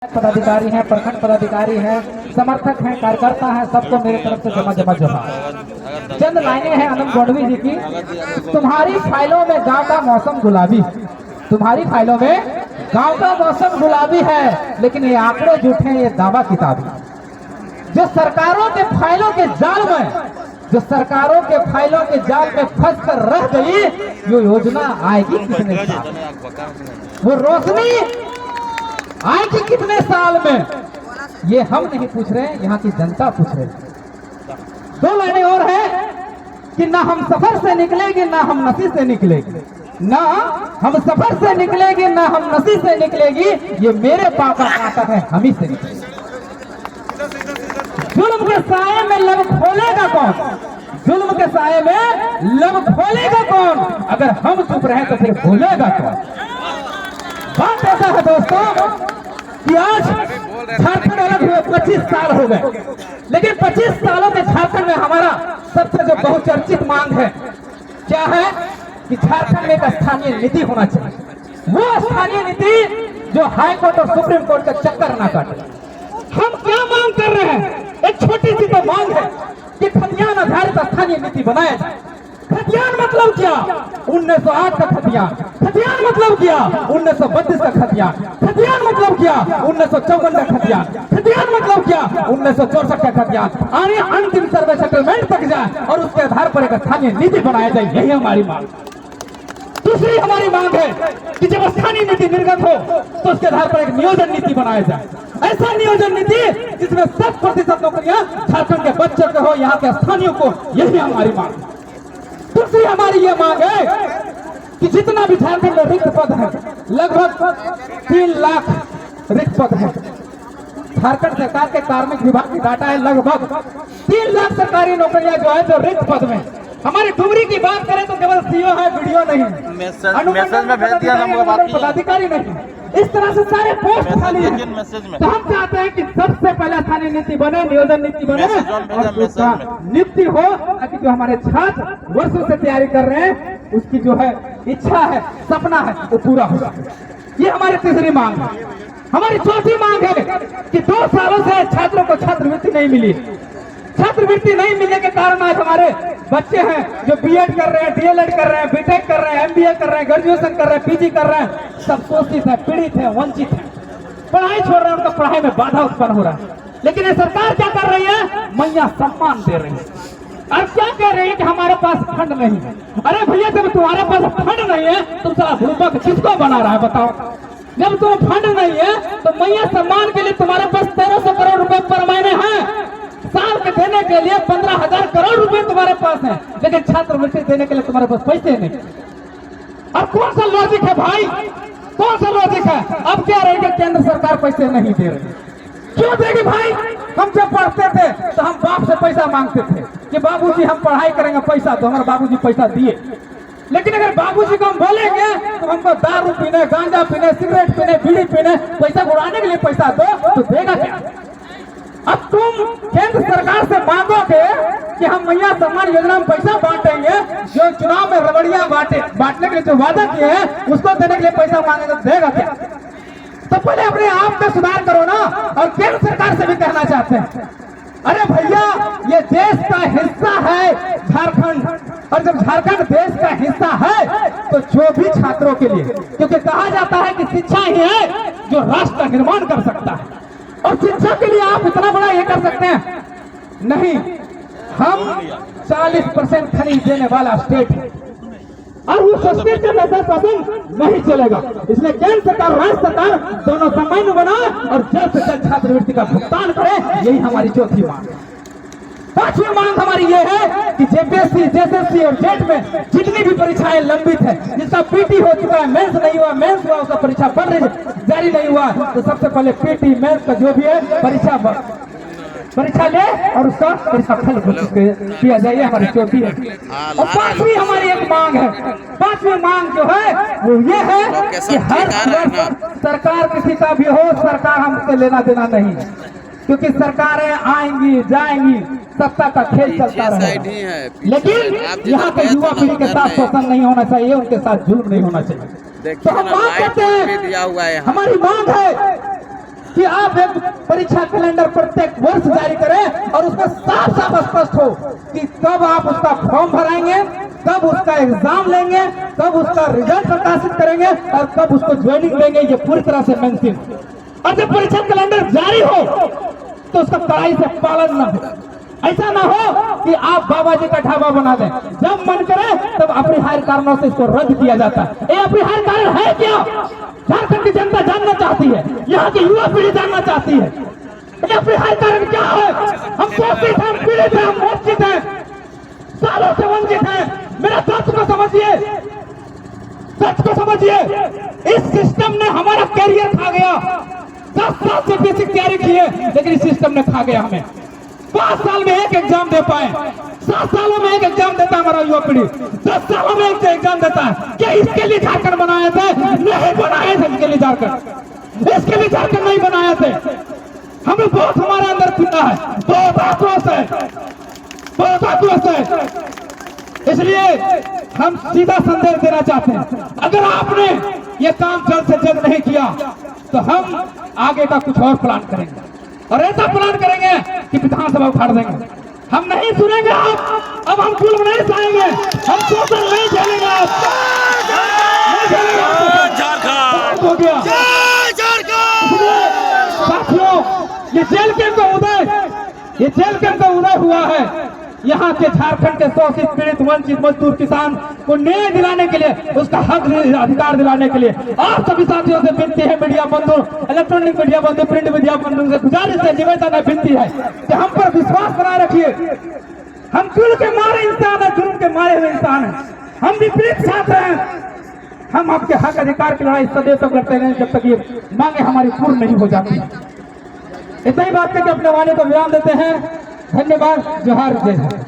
पदाधिकारी हैं, प्रखंड पदाधिकारी हैं, समर्थक हैं, कार्यकर्ता हैं, सबको मेरे तरफ से जमा चंद लाइनें हैं आनंद गोडवी जी की। तुम्हारी फाइलों में गांव का मौसम गुलाबी, तुम्हारी फाइलों में गांव का मौसम गुलाबी है, लेकिन ये आंकड़े झूठे, ये दावा किताबी। जो सरकारों के फाइलों के जाल में, जो सरकारों के फाइलों के जाल में फंस कर रह गई, ये योजना आएगी कितने साल, वो रोशनी आएगी कितने साल में, ये हम नहीं पूछ रहे, यहाँ की जनता पूछ रही। दो लाइनें और है कि ना हम सफर से निकलेंगे ना हम नसी से निकलेंगे, ना हम सफर से निकलेंगे ना हम नसी से निकलेगी, ये मेरे पापा नाटक है, हम ही से निकलेंगे। जुल्म के साए में लब खोलेगा कौन, जुल्म के साए में लब खोलेगा कौन, अगर हम चुप रहे तो फिर बोलेगा कौन। बात ऐसा है दोस्तों कि आज झारखंड अलग हुए 25 साल हो गए, लेकिन 25 सालों के झारखंड में हमारा सबसे जो बहुचर्चित मांग है क्या है कि झारखंड में एक स्थानीय नीति होना चाहिए। वो स्थानीय नीति जो हाई कोर्ट और सुप्रीम कोर्ट का चक्कर ना काटे। हम क्या मांग कर रहे हैं, एक छोटी सी तो मांग है कि खतियान आधारित स्थानीय नीति बनाया जाए। खतियान मतलब क्या, 1908 का खतियान, खतियान मतलब क्या, 1932 का खतियान, खतियान मतलब क्या, 1954 का खतियान, खतियान मतलब क्या, 1964 का खतियान, आने अंतिम सर्वे सेटलमेंट तक जाए और उसके आधार पर एक स्थानीय नीति बनाया जाए, यही हमारी मांग। दूसरी हमारी मांग है कि जब स्थानीय नीति निर्गत हो तो उसके आधार पर एक नियोजन नीति बनाया जाए, ऐसा नियोजन नीति जिसमें 100% नौकरियां झारखंड के बच्चों को हो, यहाँ के स्थानीयों को, यही हमारी मांग। दूसरी हमारी ये मांग है कि जितना भी झारखंड में रिक्त पद है, लगभग 3 लाख रिक्त पद है। झारखंड सरकार के कार्मिक विभाग की डाटा है, लगभग 3 लाख सरकारी नौकरियां जो है जो रिक्त पद में। हमारी डुमरी की बात करें तो केवल सीओ है, वीडियो नहीं, मैसेज में भेज दिया पदाधिकारी नहीं, इस तरह से सारे पोस्ट खाली हैं। तो हम चाहते हैं कि सबसे पहले स्थानीय नीति बने, नियोजन नीति बने और दूसरा नियुक्ति हो, ताकि जो हमारे छात्र वर्षों से तैयारी कर रहे हैं उसकी जो है इच्छा है, सपना है, वो पूरा हो सके। ये हमारी तीसरी मांग है। हमारी चौथी मांग है कि 2 सालों से छात्रों को छात्रवृत्ति नहीं मिली। छात्रवृत्ति नहीं मिलने के कारण आज हमारे बच्चे हैं जो बीएड कर रहे हैं, डीएलएड कर रहे हैं, बीटेक कर रहे हैं, एमबीए कर रहे हैं, ग्रेजुएशन कर रहे हैं, पीजी कर रहे हैं, सब शोषित है, पीड़ित है, वंचित है, पढ़ाई छोड़ रहे हैं, उनका पढ़ाई में बाधा उत्पन्न हो रहा है। लेकिन ये सरकार क्या कर रही है, मैया सम्मान दे रही है और क्या कह रही है कि हमारे पास फंड नहीं है। अरे भैया, जब तुम्हारे पास फंड नहीं है तुम साला भूपक किसको बना रहा है बताओ। जब तुम फंड नहीं है तो मैया सम्मान के लिए तुम्हारे पास 1300 करोड़ रुपए पर महीने हैं, साल के देने के लिए 15,000 करोड़ रुपए तुम्हारे पास है, लेकिन छात्रवृत्ति देने के लिए तुम्हारे पास पैसे नहीं। अब कौन सा लॉजिक है भाई, कौन सा लॉजिक है। अब क्या रहेगा, केंद्र सरकार पैसे नहीं दे रही, क्यों देगी भाई। हम जब पढ़ते थे तो हम बाप से पैसा मांगते थे कि बाबूजी हम पढ़ाई करेंगे, पैसा तो हमारे बाबूजी पैसा दिए। लेकिन अगर बाबूजी को हम बोलेंगे तो हमको दारू पीने, गांजा पीने, सिगरेट पीने, बीड़ी पीने, पैसा उड़ाने के लिए पैसा दो, तो देगा क्या। अब तुम केंद्र सरकार से मांगोगे कि हम मैया सम्मान योजना में पैसा बांटेंगे, जो चुनाव में रबड़िया बांटने के लिए जो वादा किए हैं उसको देने के लिए पैसा मांगेंगे, तो देगा क्या। तो पहले अपने आप में सुधार करो ना। और केंद्र सरकार से भी कहना चाहते हैं, अरे भैया ये देश का हिस्सा है झारखंड, और जब झारखंड देश का हिस्सा है तो जो भी छात्रों के लिए, क्योंकि कहा जाता है कि शिक्षा ही है जो राष्ट्र का निर्माण कर सकता है, और शिक्षा के लिए आप इतना बड़ा ये कर सकते हैं नहीं। हम 40% खरीद देने वाला स्टेट है और उस स्टेट में 10% नहीं चलेगा। इसलिए केंद्र सरकार, राज्य सरकार दोनों समन्वय बनाए और जल्द से जल्द छात्रवृत्ति का भुगतान करे, यही हमारी चौथी मांग है। पांचवी मांग हमारी ये है कि जेपीएससी, जेएसएससी और जेट में जितनी भी परीक्षाएं लंबित है, जिसका पीटी हो चुका है, मेंस नहीं हुआ, मेंस हुआ, उसका परीक्षा पढ़ रही जारी नहीं हुआ, तो सबसे पहले पीटी मेंस का जो भी है परीक्षा ले और उसका परीक्षा फल किया जाए, हमारी चौथी है। और पांचवी हमारी एक मांग है, पांचवी मांग जो है वो ये है कि हर सरकार किसी का भी हो, सरकार हमसे लेना देना नहीं, क्योंकि सरकारें आएंगी जाएंगी, सत्ता का खेल चलता रहेगा, लेकिन यहाँ के युवा पीढ़ी के साथ शोषण नहीं होना चाहिए, उनके साथ जुल्म नहीं होना चाहिए। तो हम मांग करते हैं, हमारी मांग है कि आप एक परीक्षा कैलेंडर प्रत्येक वर्ष जारी करें और उसमें साफ साफ स्पष्ट हो कि कब आप उसका फॉर्म भराएंगे, कब उसका एग्जाम लेंगे, कब उसका रिजल्ट प्रकाशित करेंगे और कब उसको ज्वाइनिंग देंगे। ये पूरी तरह से मेंशन। और जब परीक्षा कैलेंडर जारी हो तो उसका कड़ाई से पालन न हो। ऐसा ना हो कि आप बाबा जी का ढाबा बना दें, जब मन करे तब अपरिहार्य कारणों से इसको रद्द किया जाता है। ये अपरिहार्य कारण है क्या? झारखंड की जनता जानना चाहती है, यहाँ की युवा पीढ़ी जानना चाहती है ये अपरिहार्य कारण क्या है। हम शोषित हैं, पीड़ित हैं, हम वंचित हैं, सालों से वंचित हैं। मेरा सच को समझिए, सच को समझिए। इस सिस्टम ने हमारा कैरियर खा गया। 10 साल से बेसिक तैयारी की है लेकिन इस सिस्टम ने खा गया हमें। 5 साल में एक एग्जाम दे पाए, 7 सालों में एक एग्जाम देता है हमारा युवा पीढ़ी, 10 सालों में एक एग्जाम देता है। क्या इसके लिए झारखंड बनाए थे? नहीं बनाए थे इसके लिए झारखंड, इसके लिए झारखंड नहीं बनाए थे। हमें बहुत हमारे अंदर पीड़ा है, बहुत आक्रोश है, बहुत आक्रोश है। इसलिए हम सीधा संदेश देना चाहते हैं, अगर आपने ये काम जल्द से जल्द नहीं किया तो हम आगे का कुछ और प्लान करेंगे और ऐसा प्लान करेंगे कि विधानसभा उखाड़ देंगे। हम नहीं सुनेंगे आप, अब हम जुल्म नहीं सहेंगे, हम शोषण नहीं झेलेंगे। आप नहीं झेलेंगे आप। हो गया साथियों, ये जेल कैंप का उदय, ये जेल कैंप का उदय हुआ है यहाँ के झारखंड के शोषित, पीड़ित, वंचित, मजदूर, किसान को न्याय दिलाने के लिए, उसका हक अधिकार दिलाने के लिए। आप सभी साथियों से विनती है, मीडिया बंधु, इलेक्ट्रॉनिक मीडिया बंधु, प्रिंट मीडिया बंधु से गुजारिश है, निवेदन है, विनती है कि हम पर विश्वास बनाए रखिए। हम जुल्म के मारे इंसान है, जुल्म के मारे हुए इंसान है, हम विपरीत छात्र हैं। हम आपके हक अधिकार की लड़ाई सदैव तक लड़ते रहें जब तक ये मांगे हमारी पूर्ण नहीं हो जाती। इतना ही बात करके अपने वाणी को विराम देते हैं। धन्यवाद। जोहार, जय हिंद।